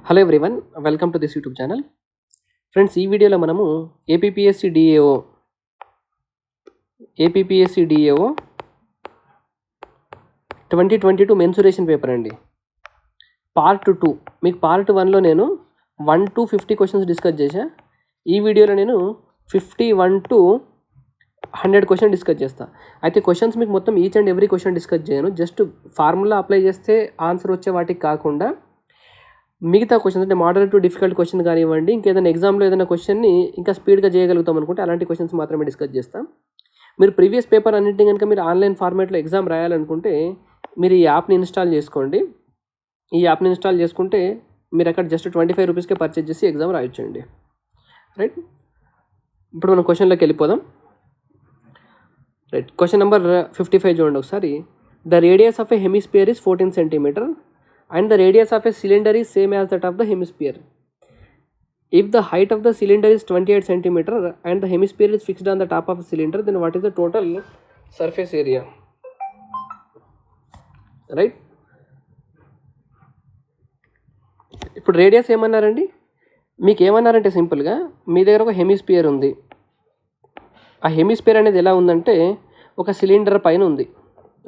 Hello everyone, welcome to this YouTube channel. Friends, ఈ వీడియోలో మనము ఏపీపీఎస్సీ డిఏఓ 2022 మెన్సురేషన్ పేపర్ అండి, పార్ట్ 2. మీకు పార్ట్ 1లో నేను 1 to 50 క్వశ్చన్స్ డిస్కస్ చేశా. ఈ వీడియోలో నేను 51 to 100 క్వశ్చన్ డిస్కస్ చేస్తాను. అయితే క్వశ్చన్స్ మీకు మొత్తం each and every question discuss చేయను. జస్ట్ ఫార్ములా అప్లై చేస్తే ఆన్సర్ వచ్చే వాటికి కాకుండా మిగతా క్వశ్చన్స్ అంటే మోడరేట్ టు డిఫికల్ట్ క్వశ్చన్ కానివ్వండి, ఇంకేదైనా ఎగ్జామ్లో ఏదైనా క్వశ్చన్ని ఇంకా స్పీడ్గా చేయగలుగుతాం అనుకుంటే అలాంటి క్వశ్చన్స్ మాత్రమే డిస్కస్ చేస్తాం. మీరు ప్రీవియస్ పేపర్ అన్నింటినీ కనుక మీరు ఆన్లైన్ ఫార్మాట్లో ఎగ్జామ్ రాయాలనుకుంటే మీరు ఈ యాప్ని ఇన్స్టాల్ చేసుకోండి. ఈ యాప్ని ఇన్స్టాల్ చేసుకుంటే మీరు అక్కడ జస్ట్ 25 రూపీస్కే పర్చేజ్ చేసి ఎగ్జామ్ రాయొచ్చండి. రైట్, ఇప్పుడు మనం క్వశ్చన్లోకి వెళ్ళిపోదాం. రైట్, క్వశ్చన్ నెంబర్ 55 చూడండి ఒకసారి. The radius of a hemisphere is 14 centimeter and the radius of a cylinder is same as that of the hemisphere. If the height of the cylinder is 28 centimeter and the hemisphere is fixed on the top of the cylinder, then what is the total surface area? Right? ఇప్పుడు radius ఏమన్నారండి, మీకు ఏమన్నారంటే సింపుల్గా మీ దగ్గర ఒక hemisphere ఉంది. ఆ hemisphere అనేది ఎలా ఉందంటే ఒక సిలిండర్ పైన ఉంది,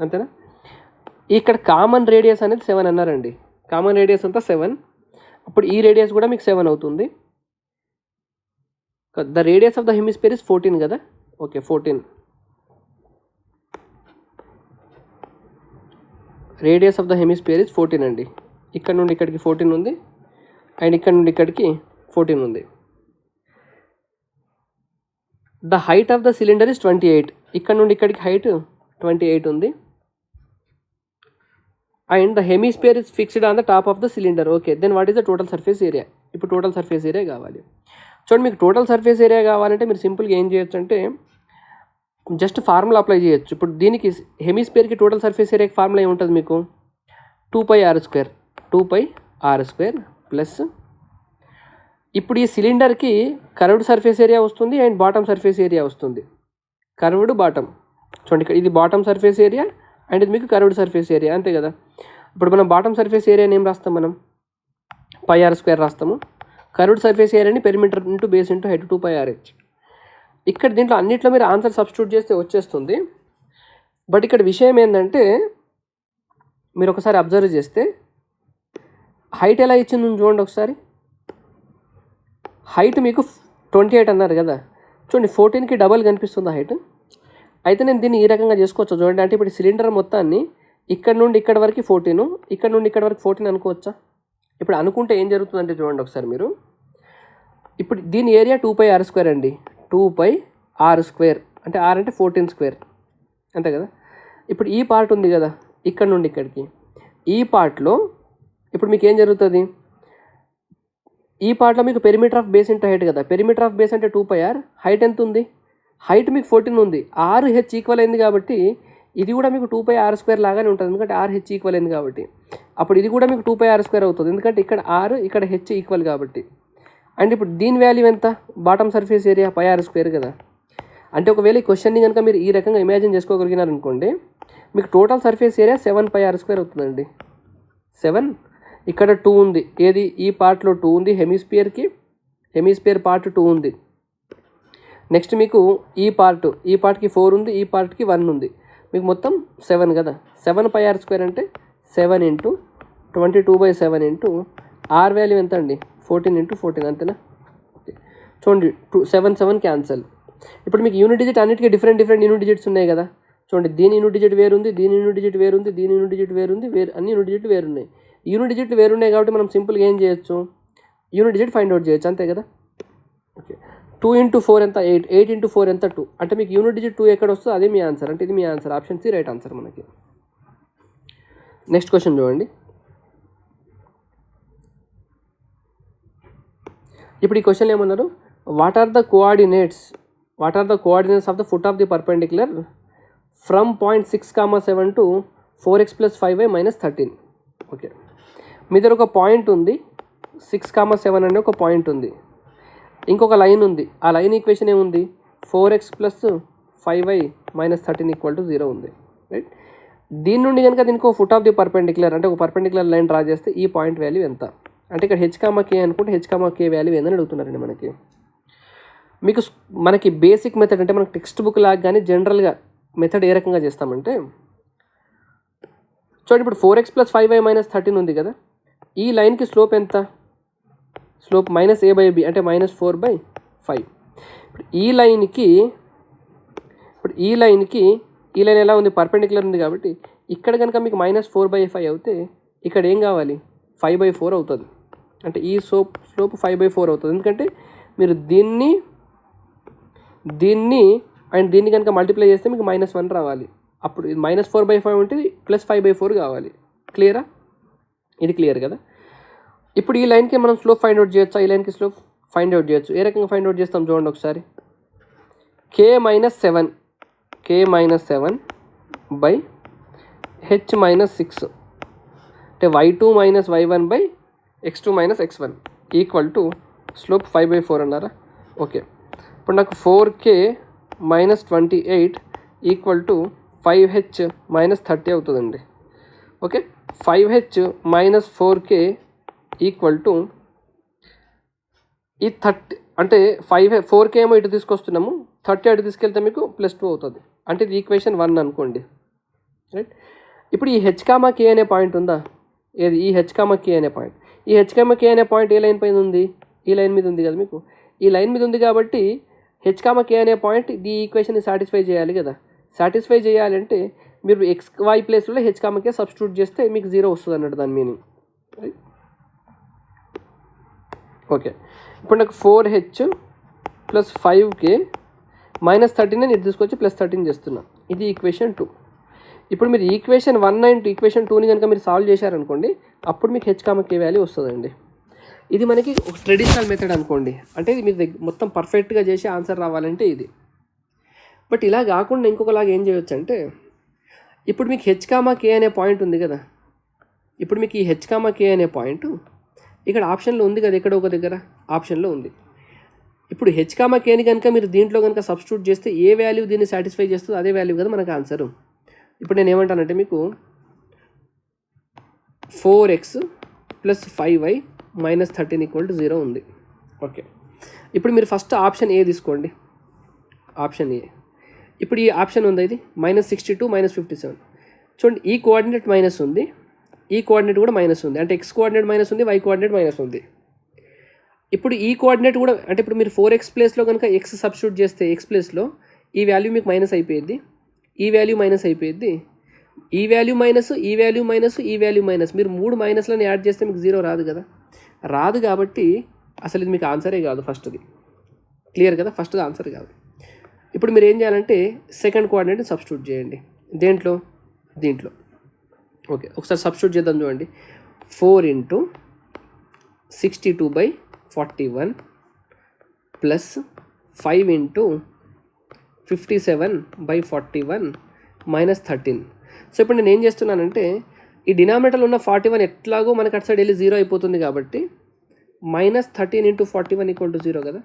అంతేనా? ఇక్కడ కామన్ రేడియస్ అనేది 7 అన్నారండి. కామన్ రేడియస్ అంతా 7. అప్పుడు ఈ రేడియస్ కూడా మీకు 7 అవుతుంది. The radius of the hemisphere is 14 కదా. Okay, 14. Radius of the hemisphere is 14 అండి. ఇక్కడ నుండి ఇక్కడికి 14 ఉంది అండ్ ఇక్కడ నుండి ఇక్కడికి 14 ఉంది. The height of the cylinder is 28. ఇక్కడ నుండి ఇక్కడికి హైట్ 28 ఉంది. And the hemisphere is fixed on the top of the cylinder. Okay, then what is the total surface area? ఇప్పుడు టోటల్ సర్ఫేస్ ఏరియా కావాలి. చూడండి, మీకు టోటల్ సర్ఫేస్ ఏరియా కావాలంటే మీరు సింపుల్గా ఏం చేయొచ్చు అంటే జస్ట్ ఫార్ములా అప్లై చేయొచ్చు. ఇప్పుడు దీనికి హెమిస్పియర్కి టోటల్ సర్ఫేస్ ఏరియాకి ఫార్ములా ఏముంటుంది మీకు? 2πr² ప్లస్ ఇప్పుడు ఈ సిలిండర్కి కర్వ్డ్ సర్ఫేస్ ఏరియా వస్తుంది అండ్ బాటమ్ సర్ఫేస్ ఏరియా వస్తుంది. కర్వ్డ్ బాటమ్, చూడండి ఇక్కడ ఇది బాటమ్ సర్ఫేస్ ఏరియా అండ్ ఇది మీకు కర్వ్డ్ సర్ఫేస్ ఏరియా, అంతే కదా. ఇప్పుడు మనం బాటమ్ సర్ఫేస్ ఏరియాని ఏం రాస్తాం? మనం πr² రాస్తాము. కర్వ్డ్ సర్ఫేస్ ఏరియాని perimeter into base into height 2πrh. ఇక్కడ దీంట్లో అన్నిట్లో మీరు ఆన్సర్ సబ్స్టిట్యూట్ చేస్తే వచ్చేస్తుంది. బట్ ఇక్కడ విషయం ఏంటంటే మీరు ఒకసారి అబ్జర్వ్ చేస్తే హైట్ ఎలా ఇచ్చింది చూడండి ఒకసారి. హైట్ మీకు 28 అన్నారు కదా, చూడండి 14కి డబల్ కనిపిస్తుంది హైట్. అయితే నేను దీన్ని ఈ రకంగా చేసుకోవచ్చు చూడండి. అంటే ఇప్పుడు సిలిండర్ మొత్తాన్ని ఇక్కడ నుండి ఇక్కడ వరకు 14, ఇక్కడ నుండి ఇక్కడ వరకు 14 అనుకోవచ్చా? ఇప్పుడు అనుకుంటే ఏం జరుగుతుందంటే చూడండి ఒకసారి మీరు. ఇప్పుడు దీని ఏరియా 2πr² అండి. 2πr² అంటే r అంటే 14², అంతే కదా. ఇప్పుడు ఈ పార్ట్ ఉంది కదా ఇక్కడ నుండి ఇక్కడికి, ఈ పార్ట్లో ఇప్పుడు మీకు ఏం జరుగుతుంది? ఈ పార్ట్లో మీకు perimeter of base into height కదా. పెరిమీటర్ ఆఫ్ బేస్ అంటే 2πr, హైట్ ఎంత ఉంది? హైట్ మీకు 14 ఉంది. RH ఈక్వల్ అయింది కాబట్టి ఇది కూడా మీకు 2πr² లాగానే ఉంటుంది, ఎందుకంటే RH ఈక్వల్ అయింది కాబట్టి. అప్పుడు ఇది కూడా మీకు 2πr² అవుతుంది, ఎందుకంటే ఇక్కడ r ఇక్కడ h ఈక్వల్ కాబట్టి. అండ్ ఇప్పుడు దీని వాల్యూ ఎంత? బాటమ్ సర్ఫేస్ ఏరియా πr² కదా. అంటే ఒకవేళ ఈ క్వశ్చన్ని కనుక మీరు ఈ రకంగా ఇమాజిన్ చేసుకోగలిగినారనుకోండి, మీకు టోటల్ సర్ఫేస్ ఏరియా 7πr² అవుతుందండి. 7, ఇక్కడ 2 ఉంది. ఏది? ఈ పార్ట్లో 2 ఉంది. హెమిస్పియర్ పార్ట్ 2 ఉంది. నెక్స్ట్ మీకు ఈ పార్ట్కి 4 ఉంది, ఈ పార్ట్కి 1 ఉంది. మీకు మొత్తం 7 కదా. 7πr² అంటే 7 ఇంటూ 22/7 ఇంటూ r వాల్యూ ఎంత అండి? 14 ఇంటూ 14, అంతేనా? ఓకే, చూడండి 7 క్యాన్సల్. ఇప్పుడు మీకు యూనిట్ డిజిట్ అన్నిటికీ డిఫరెంట్ యూనిట్ డిజిట్స్ ఉన్నాయి కదా. చూడండి, దీని యూనిట్ డిజిట్ వేరుంది, దీని యూనిట్ డిజిట్ వేరుంది, దీని యూనిట్ డిజిట్ వేరుంది, అన్ని యూనిట్ డిజిట్లు వేరున్నాయి. యూనిట్ డిజిట్లు వేరున్నాయి కాబట్టి మనం సింపుల్గా ఏం చేయొచ్చు? యూనిట్ డిజిట్ ఫైండ్ అవుట్ చేయొచ్చు, అంతే కదా. ఓకే, 2 ఇంటూ 4 ఎంత? 8. 8 ఇంటూ 4 ఎంత? 2. అంటే మీకు యూనిట్ డిజిట్ 2 ఎక్కడ వస్తుందో అదే మీ ఆన్సర్. అంటే ఇది మీ answer. Option C right answer మనకి. నెక్స్ట్ క్వశ్చన్ చూడండి. ఇప్పుడు ఈ క్వశ్చన్ ఏమన్నారు? What are the coordinates of the foot of the perpendicular from point 6,7 to 4x + 5y - 13. Okay, మీ దగ్గర ఒక పాయింట్ ఉంది, 6,7 అనే ఒక పాయింట్ ఉంది, ఇంకొక లైన్ ఉంది. ఆ లైన్ ఈక్వేషన్ ఏముంది? 4x + 5y - 13 = 0 ఉంది. రైట్, దీని నుండి కనుక దీనికి ఒక ఫుట్ ఆఫ్ ది పర్పెండిక్యులర్ అంటే ఒక పర్పెండిక్యులర్ లైన్ డ్రా చేస్తే ఈ పాయింట్ వాల్యూ ఎంత? అంటే ఇక్కడ h, k అనుకుంటే h, k వాల్యూ ఏందని అడుగుతున్నారండి మనకి బేసిక్ మెథడ్ అంటే మనకి టెక్స్ట్ బుక్ లాగా కానీ జనరల్గా మెథడ్ ఏ రకంగా చేస్తామంటే చూడండి, ఇప్పుడు 4x + 5y - 13 ఉంది కదా, ఈ లైన్కి స్లోప్ ఎంత? స్లోప్ -a/b అంటే -4/5. ఇప్పుడు ఈ లైన్ ఎలా ఉంది? పర్పెండిక్యులర్ ఉంది కాబట్టి ఇక్కడ కనుక మీకు -4/5 అవుతే ఇక్కడ ఏం కావాలి? 5/4 అవుతుంది. అంటే ఈ స్లోప్ 5/4 అవుతుంది. ఎందుకంటే మీరు దీన్ని అండ్ దీన్ని కనుక మల్టిప్లై చేస్తే మీకు -1 రావాలి. అప్పుడు ఇది -4/5 ఉంటే +5/4 కావాలి. క్లియరా? ఇది క్లియర్ కదా. ఇప్పుడు ఈ లైన్కి మనం స్లోప్ ఫైండ్ అవుట్ చేయొచ్చా? ఈ లైన్కి స్లోప్ ఫైండ్ అవుట్ చేయొచ్చు. ఏ రకంగా ఫైండ్ అవుట్ చేస్తాం చూడండి ఒకసారి. k - 7 బై h - 6 అంటే y2 - y1 by x2 - x1 equal to slope 5/4 అన్నారా? ఓకే, ఇప్పుడు నాకు 4k - 28 ఈక్వల్ టు 5h - 30 అవుతుందండి. Okay, 5h - 4k equal to ఈ 30 అంటే 4k ఏమో ఇటు తీసుకొస్తున్నాము, 30 అటు తీసుకెళ్తే మీకు +2 అవుతుంది. అంటే ఇది ఈక్వేషన్ 1 అనుకోండి, రైట్. ఇప్పుడు ఈ h, k అనే పాయింట్ ఉందా? ఏది? ఈ h, k అనే పాయింట్. ఈ h, k అనే పాయింట్ ఏ లైన్ పైన ఉంది? ఈ లైన్ మీద ఉంది కదా. మీకు ఈ లైన్ మీద ఉంది కాబట్టి h, k అనే పాయింట్ ఈ ఈక్వేషన్ని సాటిస్ఫై చేయాలి కదా. సాటిస్ఫై చేయాలంటే మీరు xy ప్లేస్లో h, k సబ్స్టిట్యూట్ చేస్తే మీకు 0 వస్తుంది అన్నట్టు దాని మీనింగ్, రైట్. ఓకే, ఇప్పుడు నాకు 4h + 5k - 13 నేను తీసుకొచ్చి +13 చేస్తున్నా. ఇది ఈక్వేషన్ 2. ఇప్పుడు మీరు ఈక్వేషన్ 1 అండ్ ఈక్వేషన్ 2ని కనుక మీరు సాల్వ్ చేశారనుకోండి, అప్పుడు మీకు h, k వాల్యూ వస్తుందండి. ఇది మనకి ఒక ట్రెడిషనల్ మెథడ్ అనుకోండి. అంటే ఇది మీరు మొత్తం పర్ఫెక్ట్గా చేసి ఆన్సర్ రావాలంటే ఇది. బట్ ఇలా కాకుండా ఇంకొకలాగా ఏం చేయొచ్చు అంటే, ఇప్పుడు మీకు h, k అనే పాయింట్ ఉంది కదా. ఇప్పుడు మీకు ఈ h, k అనే పాయింట్ ఇక్కడ ఆప్షన్లో ఉంది కదా, ఎక్కడో ఒక దగ్గర ఆప్షన్లో ఉంది. ఇప్పుడు h, kని కనుక మీరు దీంట్లో కనుక సబ్స్టిట్యూట్ చేస్తే ఏ వాల్యూ దీన్ని సాటిస్ఫై చేస్తుందో అదే వాల్యూ కదా మనకు ఆన్సరు. ఇప్పుడు నేను ఏమంటానంటే మీకు 4x + 5y - 13 = 0 ఉంది. ఓకే, ఇప్పుడు మీరు ఫస్ట్ ఆప్షన్ ఏ తీసుకోండి. Option A. ఇప్పుడు ఈ ఆప్షన్ ఉంది, ఇది -62 - 57. చూడండి, ఈ కోఆర్డినేట్ మైనస్ ఉంది, ఈ కోఆర్డినేట్ కూడా మైనస్ ఉంది. అంటే x కోఆర్డినేట్ మైనస్ ఉంది, y కోఆర్డినేట్ మైనస్ ఉంది. ఇప్పుడు ఈ కోఆర్డినేట్ కూడా అంటే ఇప్పుడు మీరు 4x ప్లేస్లో కనుక x సబ్స్టిట్యూట్ చేస్తే x ప్లేస్లో ఈ వాల్యూ మీకు మైనస్ అయిపోయింది, ఈ వాల్యూ మైనస్ అయిపోయింది, ఈ వాల్యూ మైనస్, ఈ వాల్యూ మైనస్, ఈ వాల్యూ మైనస్. మీరు 3 మైనస్లను యాడ్ చేస్తే మీకు 0 రాదు కదా. రాదు కాబట్టి అసలు ఇది మీకు ఆన్సరే కాదు ఫస్ట్ది. క్లియర్ కదా, ఫస్ట్ది ఆన్సర్ కాదు. ఇప్పుడు మీరు ఏం చేయాలంటే సెకండ్ కోఆర్డినేట్ని సబ్స్టిట్యూట్ చేయండి. దీంట్లో ఓకే, ఒకసారి సబ్స్టిట్యూట్ చేద్దాం చూడండి. 4 × 62/41 ప్లస్ 5 × 57/41 -13. సో ఇప్పుడు నేను ఏం చేస్తున్నానంటే ఈ డినామినేటర్లో ఉన్న 41 ఎట్లాగో మనకి అటు సైడ్ వెళ్ళి 0 అయిపోతుంది కాబట్టి -13 × 41 = 0 కదా.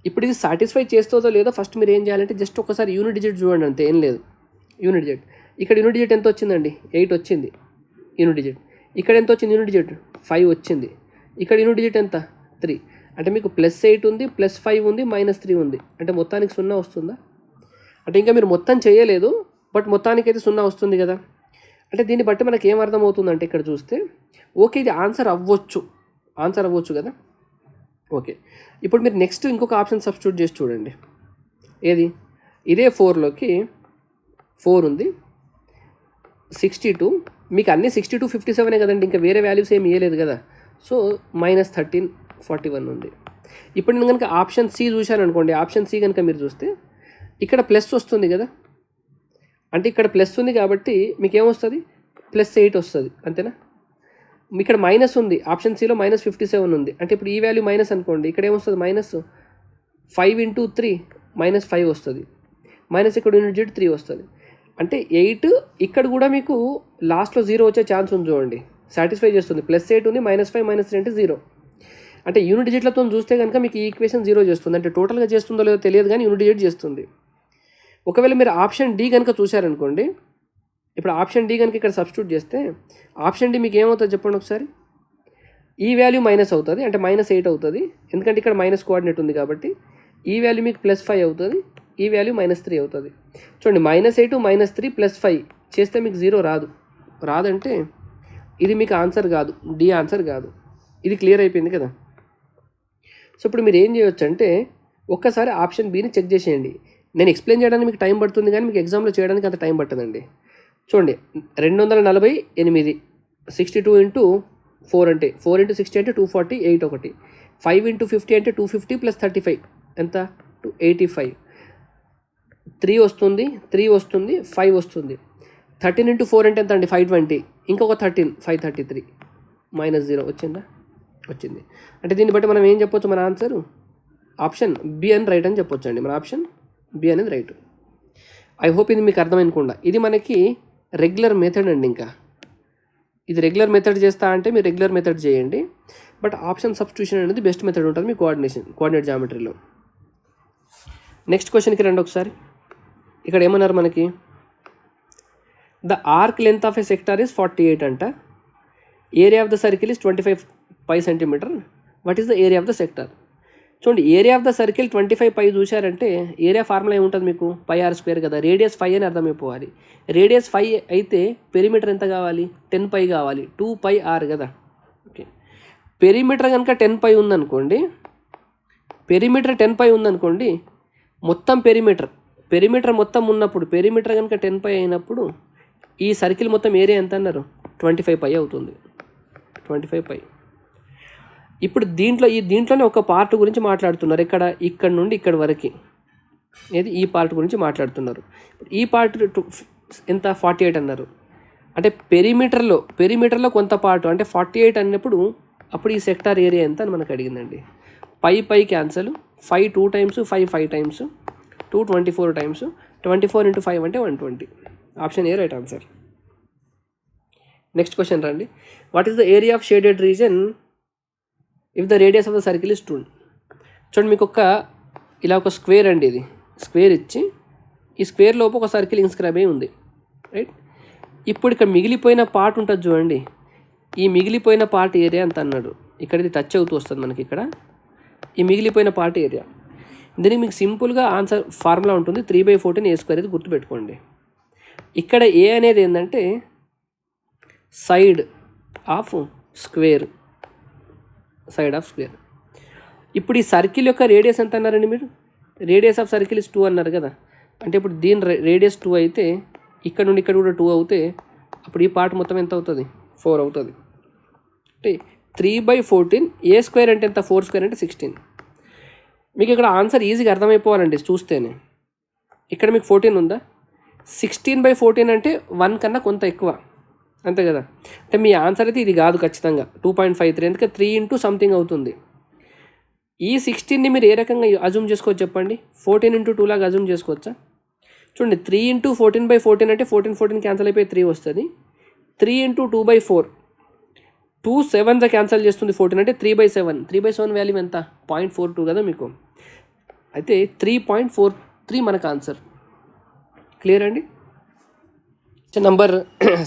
ఇప్పుడు ఇది సాటిస్ఫై చేస్తుందో లేదో ఫస్ట్ మీరు ఏం చేయాలంటే జస్ట్ ఒకసారి యూనిట్ డిజిట్ చూడండి, అంతే, ఏం లేదు. యూనిట్ డిజిట్ ఇక్కడ యూనిట్ డిజిట్ ఎంత వచ్చిందండి? 8 వచ్చింది యూనిట్ డిజిట్. ఇక్కడ ఎంత వచ్చింది యూనిట్ డిజిట్? 5 వచ్చింది. ఇక్కడ యూనిట్ డిజిట్ ఎంత? 3. అంటే మీకు +8 ఉంది, +5 ఉంది, -3 ఉంది. అంటే మొత్తానికి 0 వస్తుందా? అంటే ఇంకా మీరు మొత్తం చేయలేదు, బట్ మొత్తానికైతే 0 వస్తుంది కదా. అంటే దీన్ని బట్టి మనకి ఏం అర్థమవుతుందంటే ఇక్కడ చూస్తే ఓకే ఇది ఆన్సర్ అవ్వచ్చు కదా. ఓకే, ఇప్పుడు మీరు నెక్స్ట్ ఇంకొక ఆప్షన్ సబ్స్టిట్యూట్ చేసి చూడండి. ఏది? ఇదే 4లోకి 4 ఉంది, 62, మీకు అన్నీ 62, 57 కదండి, ఇంకా వేరే వాల్యూస్ ఏమి ఇవ్వలేదు కదా. సో -13, 41 ఉంది. ఇప్పుడు నేను కనుక ఆప్షన్ సి చూశాను అనుకోండి, ఆప్షన్ సి కనుక మీరు చూస్తే ఇక్కడ ప్లస్ వస్తుంది కదా. అంటే ఇక్కడ ప్లస్ ఉంది కాబట్టి మీకు ఏమొస్తుంది? +8 వస్తుంది, అంతేనా. ఇక్కడ మైనస్ ఉంది, ఆప్షన్ సిలో -57 ఉంది. అంటే ఇప్పుడు ఈ వాల్యూ మైనస్ అనుకోండి, ఇక్కడ ఏమొస్తుంది? -5 × 3 -5 వస్తుంది. మైనస్ ఇక్కడ యూనిట్ డిజిట్ 3 వస్తుంది. అంటే 8 ఇక్కడ కూడా మీకు లాస్ట్లో 0 వచ్చే ఛాన్స్ ఉంది చూడండి, సాటిస్ఫై చేస్తుంది. +8 ఉంది, -5 -3 అంటే 0. అంటే యూనిట్ డిజిట్లతో చూస్తే కనుక మీకు ఈ ఈక్వేషన్ 0 చేస్తుంది. అంటే టోటల్గా చేస్తుందో లేదో తెలియదు కానీ యూనిట్ డిజిట్ చేస్తుంది. ఒకవేళ మీరు ఆప్షన్ డి కనుక చూశారనుకోండి, ఇప్పుడు ఆప్షన్ డి కనుక ఇక్కడ సబ్స్టిట్యూట్ చేస్తే ఆప్షన్ డి మీకు ఏమవుతుంది చెప్పండి ఒకసారి. ఈ వాల్యూ మైనస్ అవుతుంది, అంటే -8 అవుతుంది, ఎందుకంటే ఇక్కడ మైనస్ కోఆర్డినేట్ ఉంది కాబట్టి. ఈ వాల్యూ మీకు +5 అవుతుంది, ఈ వాల్యూ -3 అవుతుంది. చూడండి, -8 -3 +5 చేస్తే మీకు 0 రాదంటే ఇది మీకు ఆన్సర్ కాదు, డి ఆన్సర్ కాదు. ఇది క్లియర్ అయిపోయింది కదా. సో ఇప్పుడు మీరు ఏం చేయొచ్చు అంటే ఒక్కసారి ఆప్షన్ బిని చెక్ చేసేయండి. నేను ఎక్స్ప్లెయిన్ చేయడానికి మీకు టైం పడుతుంది, కానీ మీకు ఎగ్జామ్లో చేయడానికి అంత టైం పట్టదండి. చూడండి, 248 62 × 4 అంటే 4 × 60 అంటే 240, 8 ఒకటి. 5 × 50 అంటే 250 + 35 ఎంత 285. 3 వస్తుంది, 3 వస్తుంది, 5 వస్తుంది. 13 × 4 అంటే ఎంత అండి 520, ఇంకొక 13 533 -0 వచ్చింది. అంటే దీన్ని బట్టి మనం ఏం చెప్పొచ్చు, మన ఆన్సర్ ఆప్షన్ బి అని రైట్ అని చెప్పొచ్చు అండి. మన ఆప్షన్ బి అనేది రైట్. ఐ హోప్ ఇది మీకు అర్థమైనకుండా. ఇది మనకి రెగ్యులర్ మెథడ్ అండి. ఇంకా ఇది రెగ్యులర్ మెథడ్ చేస్తా అంటే మీరు రెగ్యులర్ మెథడ్ చేయండి, బట్ ఆప్షన్ సబ్స్టిట్యూషన్ అనేది బెస్ట్ మెథడ్ ఉంటుంది మీ కోఆర్డినేట్ జామెట్రీలో. నెక్స్ట్ క్వశ్చన్కి రండి ఒకసారి. ఇక్కడ ఏమన్నారు మనకి, the arc length of a sector is 48 అంట. Area of the circle is 25 π centimetre. What is the area of the sector? చూడండి, ఏరియా ఆఫ్ ద సర్కిల్ 25 π చూశారంటే ఏరియా ఫార్ములా ఏముంటుంది మీకు, πr² కదా. రేడియస్ 5 అని అర్థమైపోవాలి. రేడియస్ 5 అయితే పెరిమీటర్ ఎంత కావాలి, 10 π కావాలి, 2πr కదా. ఓకే, పెరిమీటర్ కనుక 10 π ఉందనుకోండి, పెరిమీటర్ 10 π ఉందనుకోండి, మొత్తం పెరిమీటర్ మొత్తం ఉన్నప్పుడు, పెరిమీటర్ కనుక 10 π అయినప్పుడు ఈ సర్కిల్ మొత్తం ఏరియా ఎంత అన్నారు, 25 π అవుతుంది. 25 π. ఇప్పుడు దీంట్లోనే ఒక పార్ట్ గురించి మాట్లాడుతున్నారు. ఇక్కడ నుండి ఇక్కడ వరకు ఏది, ఈ పార్ట్ గురించి మాట్లాడుతున్నారు. ఈ పార్ట్ ఎంత 48 అన్నారు. అంటే పెరిమీటర్లో కొంత పార్ట్ అంటే 48 అన్నప్పుడు అప్పుడు ఈ సెక్టార్ ఏరియా ఎంత అని మనకు అడిగిందండి. Pi cancel, 5 2 times, 5 times, 2 24 times, 24 × 5 అంటే 120. Option A right answer. Next question రండి. What is the area of shaded region if the radius of the circle is 2? చూడండి, మీకు ఇలా ఒక స్క్వేర్ అండి. ఇది స్క్వేర్ ఇచ్చి ఈ స్క్వేర్ లోపు ఒక సర్కిల్ ఇన్స్క్రైబ్ అయి ఉంది, రైట్. ఇప్పుడు ఇక్కడ మిగిలిపోయిన పార్ట్ ఉంటుంది చూడండి, ఈ మిగిలిపోయిన పార్ట్ ఏరియా అంత అన్నాడు. ఇక్కడ ఇది టచ్ అవుతూ వస్తుంది మనకి. ఇక్కడ ఈ మిగిలిపోయిన పార్ట్ ఏరియా, దీనికి మీకు సింపుల్గా ఆన్సర్ ఫార్ములా ఉంటుంది, 3/14 A² ఇది గుర్తుపెట్టుకోండి. ఇక్కడ ఏ అనేది ఏంటంటే సైడ్ ఆఫ్ స్క్వేర్. ఇప్పుడు ఈ సర్కిల్ యొక్క రేడియస్ ఎంత అన్నారండి మీరు, రేడియస్ ఆఫ్ సర్కిల్ ఇస్ 2 అన్నారు కదా. అంటే ఇప్పుడు దీని రేడియస్ 2 అయితే ఇక్కడ నుండి ఇక్కడ కూడా 2 అవుతే అప్పుడు ఈ పార్ట్ మొత్తం ఎంత అవుతుంది, 4 అవుతుంది. అంటే 3/14 A² అంటే ఎంత, 4² అంటే 16. మీకు ఇక్కడ ఆన్సర్ ఈజీగా అర్థమైపోవాలండి చూస్తేనే. ఇక్కడ మీకు 14 ఉందా, 16/14 అంటే 1 కన్నా కొంత ఎక్కువ, అంతే కదా. అంటే మీ ఆన్సర్ అయితే ఇది కాదు ఖచ్చితంగా, 2.53, ఎందుకంటే 3 × సంథింగ్ అవుతుంది. ఈ 16ని మీరు ఏ రకంగా అజూమ్ చేసుకోవచ్చు చెప్పండి, 14 × 2 లాగా అజూమ్ చేసుకోవచ్చా? చూడండి, 3 × 14/14 అంటే 14 క్యాన్సల్ అయిపోయి 3 వస్తుంది. 3 × 2/4, 2 7 క్యాన్సల్ చేస్తుంది 14 అంటే 3/7. 3/7 వాల్యూ ఎంత, 0.42 కదా మీకు. అయితే 3.43 మనకు ఆన్సర్. క్లియర్ అండి. నంబర్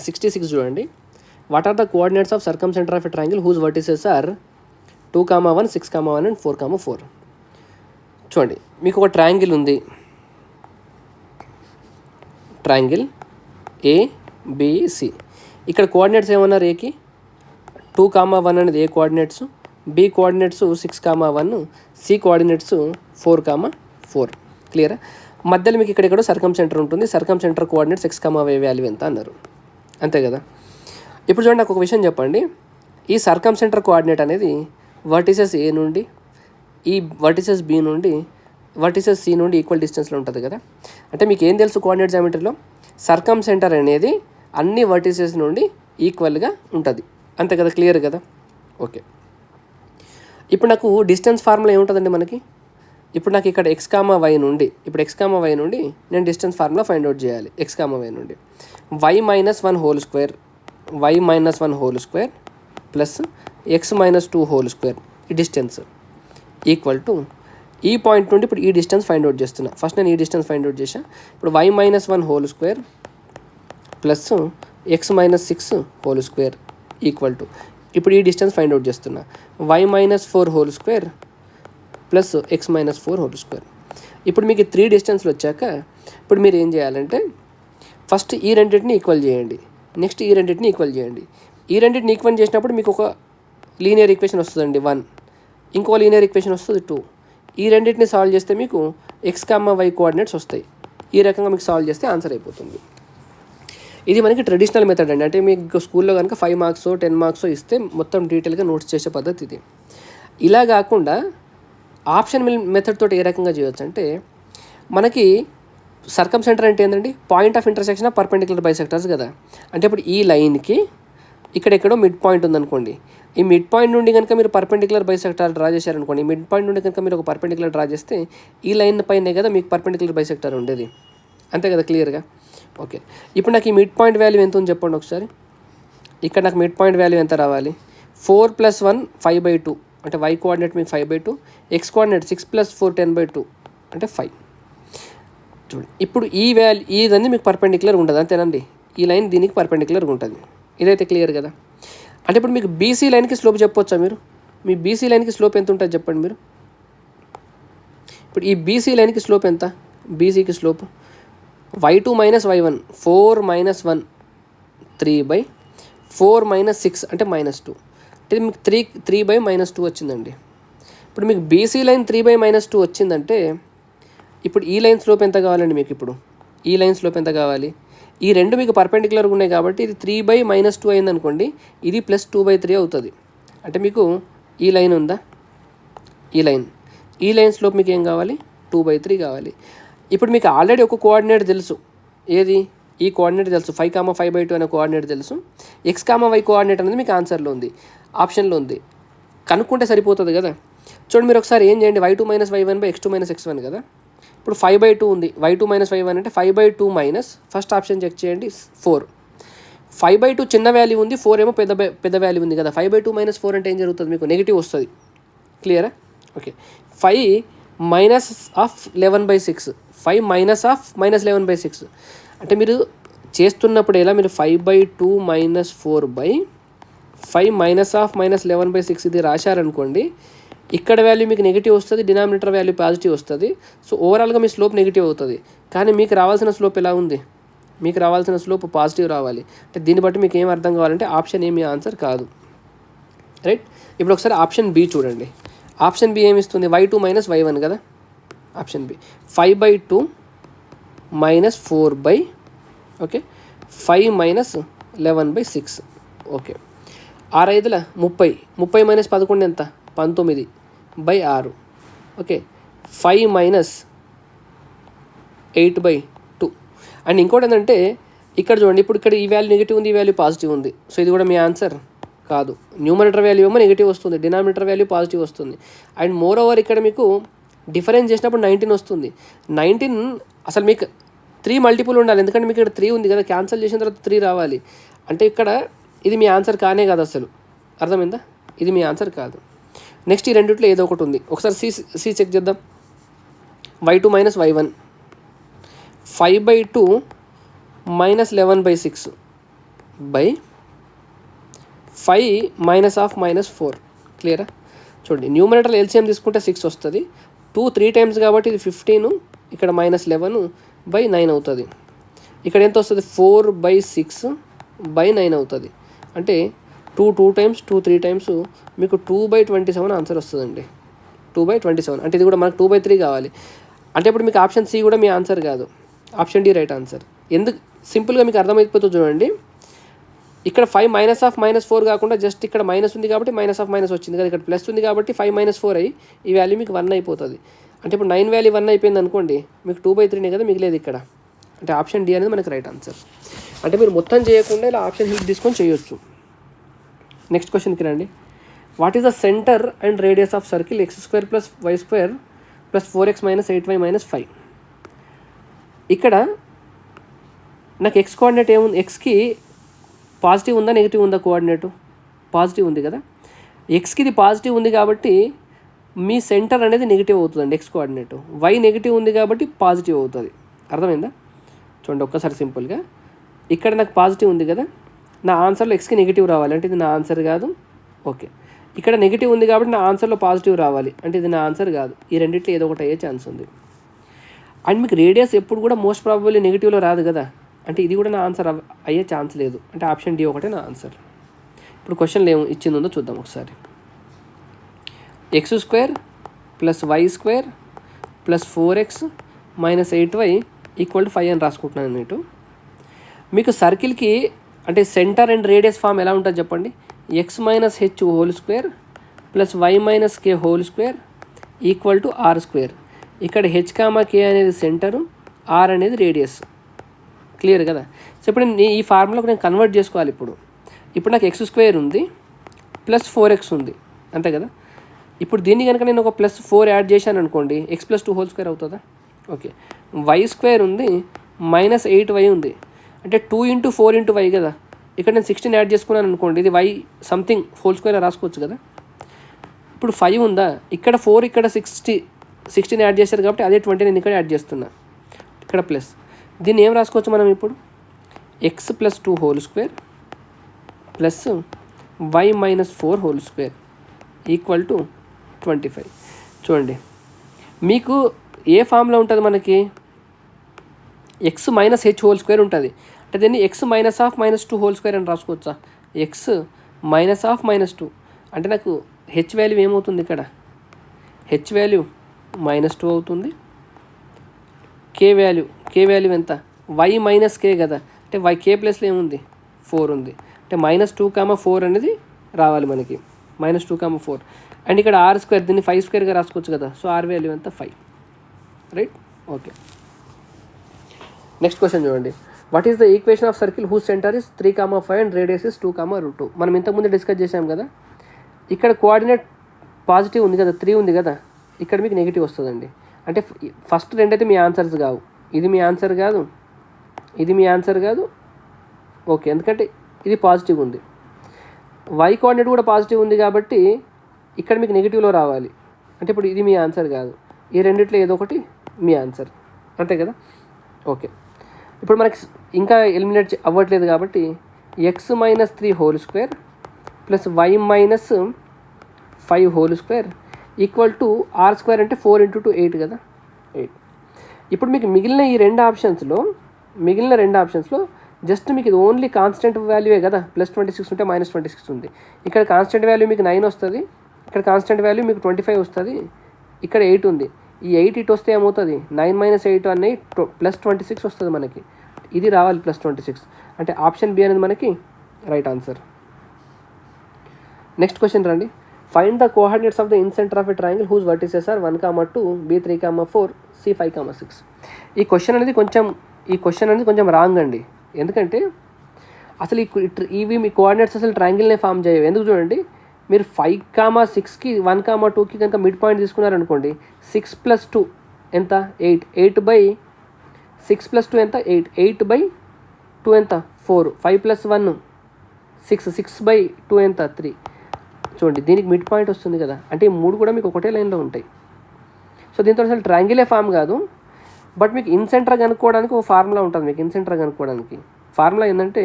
66 చూడండి. What are the coordinates of circumcentre of a triangle whose vertices are 2,1, 6,1 and 4,4? చూడండి, మీకు ఒక ట్రయాంగిల్ ఉంది, ట్రయాంగిల్ ABC. ఇక్కడ కోఆర్డినేట్స్ ఏమన్నారు, ఏకి 2,1 అనేది A coordinates, B coordinates 6,1, C coordinates 4,4. క్లియరా? మధ్యలో మీకు ఇక్కడ సర్కమ్ సెంటర్ ఉంటుంది. సర్కమ్ సెంటర్ కోఆర్డినేట్స్ x,y వాల్యూ ఎంత అన్నారు, అంతే కదా. ఇప్పుడు చూడండి, నాకు ఒక విషయం చెప్పండి. ఈ సర్కమ్ సెంటర్ కోఆర్డినేట్ అనేది వర్టిసెస్ ఏ నుండి, ఈ వర్టిసెస్ బి నుండి, వర్టిసెస్ సి నుండి ఈక్వల్ డిస్టెన్స్లో ఉంటుంది కదా. అంటే మీకు ఏం తెలుసు కోఆర్డినేట్ జామెట్రీలో, సర్కమ్ సెంటర్ అనేది అన్ని వర్టిసెస్ నుండి ఈక్వల్గా ఉంటుంది, అంతే కదా. క్లియర్ కదా. ఓకే, ఇప్పుడు నాకు డిస్టెన్స్ ఫార్ములా ఏముంటుందండి మనకి. ఇప్పుడు నాకు ఇక్కడ x,y నుండి, నేను డిస్టెన్స్ ఫార్ములా ఫైండ్ అవుట్ చేయాలి. x,y నుండి y - 1 whole square, y - 1 whole square plus x - 2 whole square, ఈ డిస్టెన్స్ ఈక్వల్ టు ఈ పాయింట్ నుండి ఇప్పుడు ఈ డిస్టెన్స్ ఫైండ్ అవుట్ చేస్తున్నా. ఫస్ట్ నేను ఈ డిస్టెన్స్ ఫైండ్ అవుట్ చేసా. ఇప్పుడు y - 1 whole square plus x - 6 whole square equal to ఇప్పుడు ఈ డిస్టెన్స్ ఫైండ్ అవుట్ చేస్తున్నా. y-4 plus x-4. ఇప్పుడు మీకు 3 డిస్టెన్స్లు వచ్చాక ఇప్పుడు మీరు ఏం చేయాలంటే ఫస్ట్ ఈ రెండింటిని ఈక్వల్ చేయండి, నెక్స్ట్ ఈ రెండింటిని ఈక్వల్ చేయండి. ఈ రెండింటిని ఈక్వల్ చేసినప్పుడు మీకు ఒక లీనియర్ ఈక్వేషన్ వస్తుందండి 1, ఇంకో లీనియర్ ఈక్వేషన్ వస్తుంది 2. ఈ రెండింటిని సాల్వ్ చేస్తే మీకు x, y కోఆర్డినేట్స్ వస్తాయి. ఈ రకంగా మీకు సాల్వ్ చేస్తే ఆన్సర్ అయిపోతుంది. ఇది మనకి ట్రెడిషనల్ మెథడ్ అండి. అంటే మీకు స్కూల్లో కనుక 5 మార్క్స్ 10 మార్క్స్ ఇస్తే మొత్తం డీటెయిల్గా నోట్స్ చేసే పద్ధతి ఇది. ఇలా కాకుండా ఆప్షన్ మెథడ్ తోటి ఏ రకంగా చేయొచ్చు అంటే మనకి సర్కమ్ సెంటర్ అంటే ఏంటండి, point of intersection of perpendicular bisectors కదా. అంటే ఇప్పుడు ఈ లైన్కి ఇక్కడెక్కడో మిడ్ పాయింట్ ఉందనుకోండి, ఈ మిడ్ పాయింట్ నుండి కనుక మీరు పర్పెండిక్యులర్ బైసెక్టర్ డ్రా చేశారనుకోండి, మిడ్ పాయింట్ నుండి కనుక మీరు ఒక పర్పెండిక్యులర్ డ్రా చేస్తే ఈ లైన్ పైనే కదా మీకు పర్పెండిక్యులర్ బైసెక్టర్ ఉండేది, అంతే కదా క్లియర్గా. ఓకే, ఇప్పుడు నాకు ఈ మిడ్ పాయింట్ వాల్యూ ఎంత ఉంది చెప్పండి ఒకసారి. ఇక్కడ నాకు మిడ్ పాయింట్ వాల్యూ ఎంత రావాలి, 4 + 1 5/2, అంటే y కోఆర్డినేట్ మీకు 5/2, x కోఆర్డినేట్ 6 + 4 10/2 అంటే 5. చూడండి ఇప్పుడు ఈ వాల్యూ ఇదన్నీ మీకు పర్పెండిక్యులర్ ఉంటుంది అంతేనండి. ఈ లైన్ దీనికి పర్పెండిక్యులర్గా ఉంటుంది, ఇదైతే క్లియర్ కదా. అంటే ఇప్పుడు మీకు బీసీ లైన్కి స్లోప్ చెప్పొచ్చా మీరు, మీ బీసీ లైన్కి స్లోప్ ఎంత ఉంటుంది చెప్పండి మీరు. ఇప్పుడు ఈ బీసీ లైన్కి స్లోప్ ఎంత, బీసీకి స్లోప్ y2 - y1 4 - 1 3/4 - 6 అంటే -2, అంటే మీకు 3/-2 వచ్చిందండి. ఇప్పుడు మీకు బీసీ లైన్ 3/-2 వచ్చిందంటే ఇప్పుడు ఈ లైన్ స్లోప్ ఎంత కావాలండి మీకు, ఇప్పుడు ఈ లైన్ స్లోప్ ఎంత కావాలి. ఈ రెండు మీకు పర్పెండిక్యులర్గా ఉన్నాయి కాబట్టి ఇది 3/-2 అయిందనుకోండి, ఇది +2/3 అవుతుంది. అంటే మీకు ఈ లైన్ ఉందా, ఈ లైన్ స్లోప్ మీకు ఏం కావాలి, 2/3 కావాలి. ఇప్పుడు మీకు ఆల్రెడీ ఒక కోఆర్డినేట్ తెలుసు, ఏది ఈ కోఆర్డినేట్ తెలుసు, 5,5/2 అనే కోఆర్డినేట్ తెలుసు. x, y కోఆర్డినేట్ అనేది మీకు ఆన్సర్లో ఉంది, ఆప్షన్లో ఉంది, కనుక్కుంటే సరిపోతుంది కదా. చూడండి మీరు ఒకసారి ఏం చేయండి, y2 - y1 x2 - x1 కదా. ఇప్పుడు 5/2 ఉంది, y2 - y1 అంటే 5/2 మైనస్ ఫస్ట్ ఆప్షన్ చెక్ చేయండి 4. 5/2 చిన్న వాల్యూ ఉంది, 4 ఏమో పెద్ద వాల్యూ ఉంది కదా. 5/2 - 4 అంటే ఏం జరుగుతుంది, మీకు నెగిటివ్ వస్తుంది, క్లియరా. ఓకే, 5 - 11/6, 5 - -11/6 అంటే మీరు చేస్తున్నప్పుడు ఎలా, మీరు 5/2 - 4/5 - -11/6 ఇది రాశారనుకోండి, ఇక్కడ వాల్యూ మీకు నెగిటివ్ వస్తుంది, డినామినేటర్ వాల్యూ పాజిటివ్ వస్తుంది. సో ఓవరాల్గా మీ స్లోప్ నెగిటివ్ అవుతుంది. కానీ మీకు రావాల్సిన స్లోప్ ఎలా ఉంది, మీకు రావాల్సిన స్లోప్ పాజిటివ్ రావాలి. అంటే దీన్ని బట్టి మీకు ఏం అర్థం కావాలంటే ఆప్షన్ ఏ మీ ఆన్సర్ కాదు, రైట్. ఇప్పుడు ఒకసారి ఆప్షన్ బి చూడండి. ఆప్షన్ బి ఏమి ఇస్తుంది, y2 - y1 కదా. Option B 5/2 - 4/, okay, 5 - 11/6. ఓకే, 6/5 30, 30 - 11 ఎంత, 19/6. ఓకే, 5 - 8/2. అండ్ ఇంకోటి ఏంటంటే ఇక్కడ చూడండి, ఇప్పుడు ఇక్కడ ఈ వాల్యూ నెగిటివ్ ఉంది, ఈ వాల్యూ పాజిటివ్ ఉంది. సో ఇది కూడా మీ ఆన్సర్ కాదు. న్యూమరేటర్ వాల్యూ ఏమో నెగిటివ్ వస్తుంది, డినామినేటర్ వాల్యూ పాజిటివ్ వస్తుంది. అండ్ మోర్ ఓవర్ ఇక్కడ మీకు డిఫరెన్స్ చేసినప్పుడు 19 వస్తుంది. 19 అసలు మీకు 3 మల్టిపుల్ ఉండాలి, ఎందుకంటే మీకు ఇక్కడ 3 ఉంది కదా, క్యాన్సిల్ చేసిన తర్వాత 3 రావాలి. అంటే ఇక్కడ ఇది మీ ఆన్సర్ కానే కాదు అసలు, అర్థమైందా, ఇది మీ ఆన్సర్ కాదు. నెక్స్ట్ ఈ రెండిట్లో ఏదో ఒకటి ఉంది, ఒకసారి సి చెక్ చేద్దాం. y2 - y1 5/2 - 11/6 5 - -4, క్లియరా. చూడండి న్యూమరేటర్ ఎల్సిఎం తీసుకుంటే 6 వస్తుంది, 2 3 టైమ్స్ కాబట్టి ఇది 15, ఇక్కడ -11/9 అవుతుంది. ఇక్కడ ఎంత వస్తుంది, 4/6/9 అవుతుంది. అంటే 2 టైమ్స్ 2 3 టైమ్స్ మీకు 2/27 ఆన్సర్ వస్తుందండి. 2/27 అంటే ఇది కూడా మనకు 2/3 కావాలి. అంటే ఇప్పుడు మీకు ఆప్షన్ సి కూడా మీ ఆన్సర్ కాదు, ఆప్షన్ డి రైట్ ఆన్సర్. ఎందుకు సింపుల్గా మీకు అర్థమైపోతుంది చూడండి. ఇక్కడ 5 - 4 కాకుండా జస్ట్ ఇక్కడ మైనస్ ఉంది కాబట్టి --- వచ్చింది కదా, ఇక్కడ ప్లస్ ఉంది కాబట్టి 5 - 4 అయ్యి ఈ వాల్యూ మీకు 1 అయిపోతుంది. అంటే ఇప్పుడు 9 వాల్యూ 1 అయిపోయింది అనుకోండి, మీకు 2/3 కదా మిగిలేదు ఇక్కడ. అంటే ఆప్షన్ డి అనేది మనకి రైట్ ఆన్సర్. అంటే మీరు మొత్తం చేయకుండా ఇలా ఆప్షన్ హెల్ప్ తీసుకొని చేయొచ్చు. నెక్స్ట్ క్వశ్చన్కి రండి. What is the centre and radius of circle x² + y² + 4x - 8y - 5. ఇక్కడ నాకు ఎక్స్ కోఆర్డినేట్ ఏముంది, ఎక్స్కి పాజిటివ్ ఉందా నెగిటివ్ ఉందా, కోఆర్డినేటు పాజిటివ్ ఉంది కదా. ఎక్స్కి ఇది పాజిటివ్ ఉంది కాబట్టి మీ సెంటర్ అనేది నెగిటివ్ అవుతుందండి ఎక్స్ కోఆర్డినేటు. వై నెగిటివ్ ఉంది కాబట్టి పాజిటివ్ అవుతుంది, అర్థమైందా. చూడండి ఒక్కసారి సింపుల్గా, ఇక్కడ నాకు పాజిటివ్ ఉంది కదా, నా ఆన్సర్లో ఎక్స్కి నెగిటివ్ రావాలి, అంటే ఇది నా ఆన్సర్ కాదు, ఓకే, ఇక్కడ నెగిటివ్ ఉంది కాబట్టి నా ఆన్సర్లో పాజిటివ్ రావాలి, అంటే ఇది నా ఆన్సర్ కాదు. ఈ రెండిట్లో ఏదో ఒకటి అయ్యే ఛాన్స్ ఉంది. అండ్ మీకు రేడియస్ ఎప్పుడు కూడా మోస్ట్ ప్రాబబుల్లీ నెగిటివ్లో రాదు కదా, అంటే ఇది కూడా నా ఆన్సర్ అయ్యే ఛాన్స్ లేదు, అంటే ఆప్షన్ డి ఒకటే నా ఆన్సర్. ఇప్పుడు క్వశ్చన్లో ఏం ఇచ్చిందో చూద్దాం ఒకసారి. x² + y² + 4x - 8y = 5 అని రాసుకుంటున్నాను నేను. మీకు సర్కిల్కి అంటే సెంటర్ అండ్ రేడియస్ ఫామ్ ఎలా ఉంటుంది చెప్పండి. x - h² + y - k² = r². ఇక్కడ h, k అనేది సెంటరు, r అనేది రేడియస్. క్లియర్ కదా. సో ఇప్పుడు ఈ ఫార్ములాకు నేను కన్వర్ట్ చేసుకోవాలి. ఇప్పుడు నాకు x² ఉంది ప్లస్ 4x ఉంది, అంతే కదా. ఇప్పుడు దీన్ని కనుక నేను ఒక +4 యాడ్ చేశాను అనుకోండి, x + 2² అవుతుందా. ఓకే, y² ఉంది -8y ఉంది, అంటే 2 × 4 × y కదా. ఇక్కడ నేను 16 యాడ్ చేసుకున్నాను అనుకోండి, ఇది y సంథింగ్ హోల్² రాసుకోవచ్చు కదా. ఇప్పుడు 5 ఉందా, ఇక్కడ 4, ఇక్కడ 16 యాడ్ చేశారు కాబట్టి అదే 20 నేను ఇక్కడ యాడ్ చేస్తున్నా, ఇక్కడ ప్లస్. దీన్ని ఏం రాసుకోవచ్చు మనం ఇప్పుడు, x + 2² ప్లస్ y - 4² = 25. చూడండి మీకు ఏ ఫామ్లో ఉంటుంది, మనకి x - h² ఉంటుంది, అంటే దీన్ని x - -2² అని రాసుకోవచ్చా. x - -2 అంటే నాకు h వాల్యూ ఏమవుతుంది, ఇక్కడ h వాల్యూ -2 అవుతుంది. k వాల్యూ ఎంత, y - k కదా, అంటే k ప్లస్లో ఏముంది 4 ఉంది, అంటే -2, 4 అనేది రావాలి మనకి, -2, 4. అండ్ ఇక్కడ r², దీన్ని 5² రాసుకోవచ్చు కదా. సో r వాల్యూ ఎంత 5, రైట్. ఓకే, నెక్స్ట్ క్వశ్చన్ చూడండి. What is the equation of circle whose centre is 3, 5 and radius is 2, √2. మనం ఇంతకుముందు డిస్కస్ చేసాం కదా. ఇక్కడ కోఆర్డినేట్ పాజిటివ్ ఉంది కదా, 3 ఉంది కదా, ఇక్కడ మీకు నెగిటివ్ వస్తుందండి. అంటే ఫస్ట్ రెండైతే మీ ఆన్సర్స్ కావు, ఇది మీ ఆన్సర్ కాదు, ఇది మీ ఆన్సర్ కాదు. ఓకే, ఎందుకంటే ఇది పాజిటివ్ ఉంది, y కోఆర్డినేట్ కూడా పాజిటివ్ ఉంది కాబట్టి ఇక్కడ మీకు నెగిటివ్లో రావాలి, అంటే ఇప్పుడు ఇది మీ ఆన్సర్ కాదు. ఈ రెండిట్లో ఏదో ఒకటి మీ ఆన్సర్, అంతే కదా. ఓకే, ఇప్పుడు మనకి ఇంకా ఎలిమినేట్ అవ్వట్లేదు కాబట్టి x - 3² ప్లస్ y - 5² = r² అంటే 4 × 2 8 కదా, 8. ఇప్పుడు మీకు మిగిలిన రెండు ఆప్షన్స్లో జస్ట్ మీకు ఇది ఓన్లీ కాన్స్టెంట్ వాల్యూవే కదా. +26 ఉంటే -26 ఉంది, ఇక్కడ కాన్స్టెంట్ వాల్యూ మీకు 9 వస్తుంది, ఇక్కడ కాన్స్టెంట్ వాల్యూ మీకు 25 వస్తుంది, ఇక్కడ 8 ఉంది. ఈ 8 ఇటు వస్తే ఏమవుతుంది, 9 - 8 అనే +26 వస్తుంది మనకి, ఇది రావాలి +26, అంటే ఆప్షన్ బి అనేది మనకి రైట్ ఆన్సర్. నెక్స్ట్ క్వశ్చన్ రండి. Find the coordinates of the incentre of a triangle whose vertices are 1, 2, b 3, 4, c 5, 6. ఈ క్వశ్చన్ అనేది కొంచెం రాంగ్ అండి, ఎందుకంటే అసలు ఇవి మీ కోఆర్డినేట్స్ అసలు ట్రయాంగిల్నే ఫామ్ చేయవు. ఎందుకు చూడండి, మీరు 5, 6కి 1, 2కి కనుక మిడ్ పాయింట్ తీసుకున్నారనుకోండి, 6 + 2 ఎంత 8, 8/6 + 2 ఎంత 8, 8/2 ఎంత 4, 5 + 1 6, 6/2 ఎంత 3. చూడండి దీనికి మిడ్ పాయింట్ వస్తుంది కదా, అంటే ఈ మూడు కూడా మీకు ఒకటే లైన్లో ఉంటాయి. సో దీంతో అసలు ట్రయాంగిలే ఫామ్ కాదు. బట్ మీకు ఇన్సెంటర్ కనుక్కోవడానికి ఒక ఫార్ములా ఉంటుంది. మీకు ఇన్సెంటర్ కనుక్కోవడానికి ఫార్ములా ఏంటంటే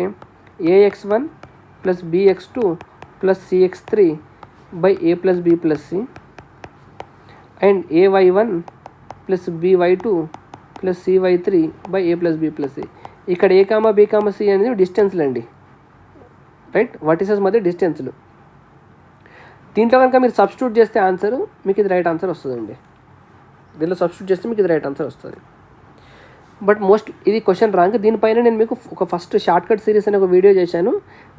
ax1 + bx2 + cx3 / a + b + c and ay1 + by2 + cy3 / a + b + c. ఇక్కడ a, b, c అనేది డిస్టెన్స్లు అండి, రైట్, వర్టిసెస్ మధ్య డిస్టెన్స్లు. దీంట్లో కనుక మీరు సబ్స్టిట్యూట్ చేస్తే ఆన్సర్ మీకు ఇది రైట్ ఆన్సర్ వస్తుందండి. దీనిలో సబ్స్టిట్యూట్ చేస్తే మీకు ఇది రైట్ ఆన్సర్ వస్తుంది. బట్ ఇది క్వశ్చన్ రాంగ్. దీనిపైన నేను మీకు ఒక ఫస్ట్ షార్ట్కట్ సిరీస్ అనే ఒక వీడియో చేశాను,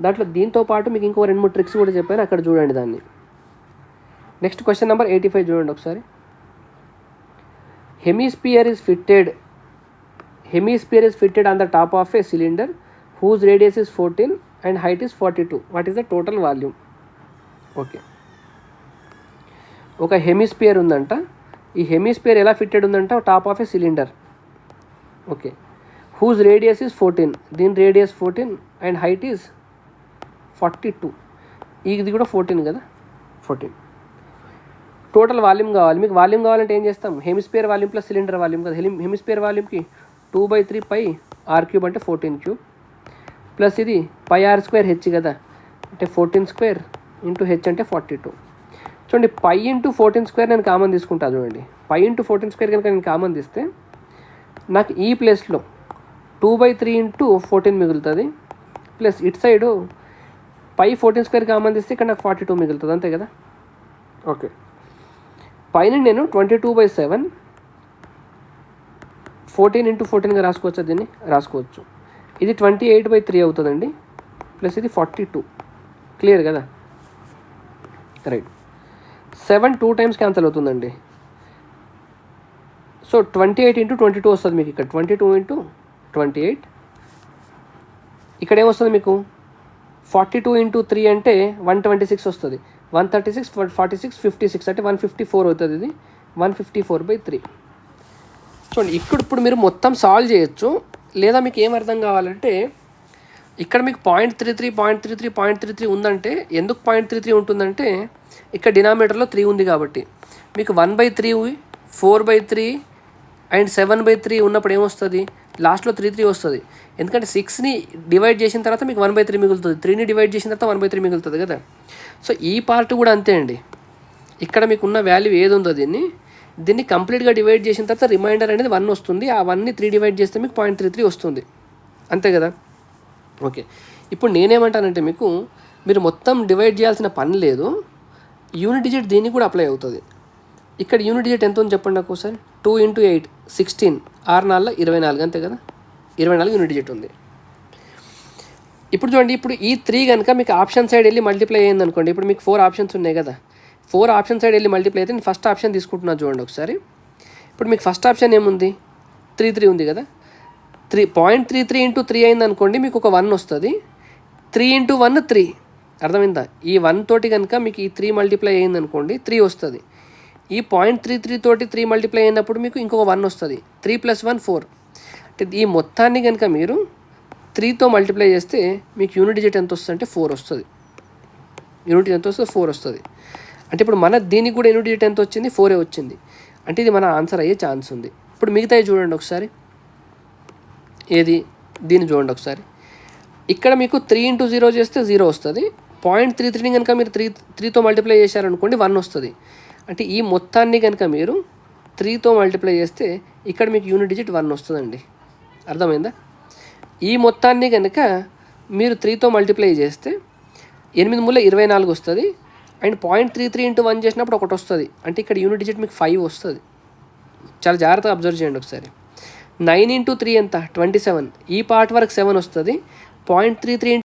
దాంట్లో దీంతో పాటు మీకు ఇంకో 2-3 ట్రిక్స్ కూడా చెప్పాను, అక్కడ చూడండి దాన్ని. నెక్స్ట్ క్వశ్చన్ నెంబర్ 85 చూడండి ఒకసారి. Hemisphere is fitted on the top of a cylinder whose radius is 14 and height is 42. What is the total volume? Okay, ఒక హెమిస్పియర్ ఉందంట. ఈ హెమిస్పియర్ ఎలా ఫిట్టెడ్ ఉందంట, top of a cylinder. Okay, whose radius is 14, దీని radius 14 and height is 42. ఇది కూడా 14 కదా, 14. Total volume కావాలి. మీకు వాల్యూమ్ కావాలంటే ఏం చేస్తాం, hemisphere volume plus cylinder volume కదా. హెమిస్పియర్ వాల్యూమ్కి 2/3 πr³ అంటే 14³ ప్లస్ ఇది πr² h కదా, అంటే 14² ఇంటూ హెచ్ అంటే 42. చూడండి పై ఇంటూ 14² నేను కామన్ తీసుకుంటా. చూడండి పై ఇంటూ 14² కనుక నేను కామన్ తీస్తే నాకు ఈ ప్లేస్లో 2/3 ఇంటూ 14 మిగులుతుంది. ప్లస్ ఇటు సైడు పై 14² కామన్ తీస్తే ఇక్కడ నాకు 42 మిగులుతుంది, అంతే కదా. ఓకే, పైన నేను 22/7 14 ఇంటూ 14గా రాసుకోవచ్చా? దీన్ని రాసుకోవచ్చు. ఇది 28/3 అవుతుందండి, ప్లస్ ఇది 42. క్లియర్ కదా. రైట్, 7 2 టైమ్స్ క్యాన్సిల్ అవుతుందండి. సో 28 ఇంటూ 22 వస్తుంది మీకు ఇక్కడ. 22 ఇంటూ 28. ఇక్కడ ఏమొస్తుంది మీకు 42 ఇంటూ 3 అంటే 126 వస్తుంది. 136 46 56 అంటే 154 అవుతుంది. ఇది 154/3. చూడండి ఇప్పుడు మీరు మొత్తం సాల్వ్ చేయొచ్చు. లేదా మీకు ఏం అర్థం కావాలంటే ఇక్కడ మీకు 0.33 ఉందంటే ఎందుకు 0.33 ఉంటుందంటే ఇక్కడ డినామినేటర్లో 3 ఉంది కాబట్టి. మీకు 1/3 4/3 అండ్ 7/3 ఉన్నప్పుడు ఏమొస్తుంది? లాస్ట్లో 3 వస్తుంది. ఎందుకంటే 6ని డివైడ్ చేసిన తర్వాత మీకు 1/3 మిగులుతుంది. 3ని డివైడ్ చేసిన తర్వాత 1/3 మిగులుతుంది కదా. సో ఈ పార్ట్ కూడా అంతే అండి. ఇక్కడ మీకు ఉన్న వాల్యూ ఏది ఉందో దీన్ని కంప్లీట్గా డివైడ్ చేసిన తర్వాత రిమైండర్ అనేది 1 వస్తుంది. ఆ 1ని 3 డివైడ్ చేస్తే మీకు 0.33 వస్తుంది, అంతే కదా. ఓకే, ఇప్పుడు నేనేమంటానంటే మీరు మొత్తం డివైడ్ చేయాల్సిన పని లేదు. యూనిట్ డిజిట్ దీనికి కూడా అప్లై అవుతుంది. ఇక్కడ యూనిట్ డిజిట్ ఎంత ఉంది చెప్పండి నాకు ఒకసారి. 2 ఇంటూ 8 16, 6 4 24, అంతే కదా. 24 యూనిట్ డిజిట్ ఉంది. ఇప్పుడు చూడండి, ఇప్పుడు ఈ 3 కనుక మీకు ఆప్షన్ సైడ్ వెళ్ళి మల్టిప్లై అయ్యింది అనుకోండి. ఇప్పుడు మీకు 4 ఆప్షన్స్ ఉన్నాయి కదా. 4 ఆప్షన్ సైడ్ వెళ్ళి మల్టిప్లై అయితే నేను ఫస్ట్ ఆప్షన్ తీసుకుంటున్నాను చూడండి ఒకసారి. ఇప్పుడు మీకు ఫస్ట్ ఆప్షన్ ఏముంది? 3 ఉంది కదా. 0.33 ఇంటూ 3 అయింది అనుకోండి, మీకు ఒక 1 వస్తుంది. 3 ఇంటూ 1 3, అర్థమైందా? ఈ 1 తోటి కనుక మీకు ఈ 3 మల్టిప్లై అయింది అనుకోండి 3 వస్తుంది. ఈ 0.33 తోటి 3 మల్టిప్లై అయినప్పుడు మీకు ఇంకొక 1 వస్తుంది. 3 + 1 4. అంటే ఈ మొత్తాన్ని కనుక మీరు 3తో మల్టిప్లై చేస్తే మీకు యూనిట్ డిజిట్ ఎంత వస్తుంది అంటే 4 వస్తుంది. యూనిట్ డిజిట్ ఎంత వస్తుంది? 4 వస్తుంది. అంటే ఇప్పుడు మన దీనికి కూడా యూనిట్ డిజిట్ ఎంత వచ్చింది? 4 వచ్చింది. అంటే ఇది మన ఆన్సర్ అయ్యే ఛాన్స్ ఉంది. ఇప్పుడు మిగతాయి చూడండి ఒకసారి. ఏది? దీన్ని చూడండి ఒకసారి. ఇక్కడ మీకు 3 ఇంటూ 0 చేస్తే 0 వస్తుంది. 0.33ని కనుక మీరు 3తో మల్టిప్లై చేశారనుకోండి 1 వస్తుంది. అంటే ఈ మొత్తాన్ని కనుక మీరు 3తో మల్టిప్లై చేస్తే ఇక్కడ మీకు యూనిట్ డిజిట్ 1 వస్తుందండి, అర్థమైందా? ఈ మొత్తాన్ని కనుక మీరు 3తో మల్టిప్లై చేస్తే 8 మూల 24 వస్తుంది. అండ్ 0.33 ఇంటూ 1 చేసినప్పుడు 1 వస్తుంది. అంటే ఇక్కడ యూనిట్ డిజిట్ మీకు 5 వస్తుంది. చాలా జాగ్రత్తగా అబ్జర్వ్ చేయండి ఒకసారి. 9 ఇంటూ 3 ఎంత? 27. ఈ పార్ట్ వరకు 7 వస్తుంది. 0.33